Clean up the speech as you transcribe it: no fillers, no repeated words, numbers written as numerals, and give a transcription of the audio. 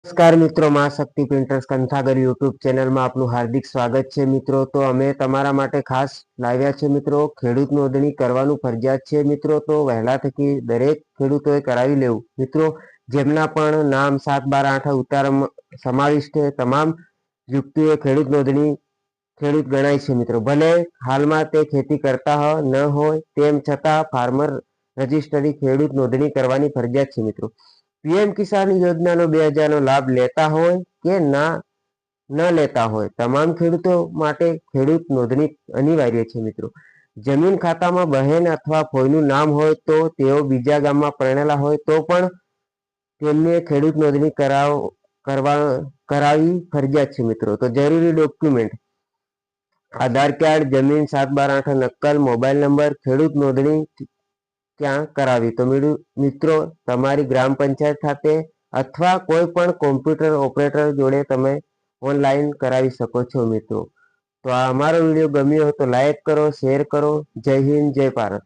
નમસ્કાર મિત્રો, માં શક્તિ પ્રિન્ટર્સ કંથાગર યુટ્યુબ ચેનલમાં આપનું હાર્દિક સ્વાગત છે મિત્રો। તો અમે તમારા માટે ખાસ લાવ્યા છે મિત્રો, ખેડૂત નોંધણી કરવાનું ફરજિયાત છે મિત્રો। તો વહેલા થકી દરેક ખેડૂતોએ કરાવી લેવું મિત્રો। જેમના પણ નામ 7, 12, 8 ઉતારામાં સમાવિષ્ટ છે તમામ વ્યક્તિઓએ ખેડૂત નોંધણી ખેડૂત ગણાય છે મિત્રો। ભલે હાલમાં તે ખેતી કરતા ન હોય તેમ છતાં ફાર્મર રજિસ્ટરી ખેડૂત નોંધણી કરવાની ફરજિયાત છે મિત્રો। પીએમ કિસાન યોજનાનો 2000નો લાભ લેતા હોય કે ન લેતા હોય તમામ ખેડૂતો માટે ખેડૂત નોંધણી અનિવાર્ય છે મિત્રો। જમીન ખાતામાં બહેન અથવા ફોઈનું નામ હોય તો તેઓ બીજા ગામમાં પરણેલા હોય તો પણ તેમને ખેડૂત નોંધણી કરાવી ફરજિયાત છે મિત્રો। તો જરૂરી ડોક્યુમેન્ટ: આધાર કાર્ડ, જમીન 7, 12, 8 નકલ, મોબાઈલ નંબર। ખેડૂત નોંધણી ક્યાં કરાવી? તો મિત્રો તમારી ગ્રામ પંચાયત ખાતે અથવા કોઈ પણ કોમ્પ્યુટર ઓપરેટર જોડે તમે ઓનલાઈન કરાવી શકો છો મિત્રો। તો આ અમારો વિડીયો ગમ્યો હોય તો લાઈક કરો, શેર કરો। જય હિન્દ, જય ભારત।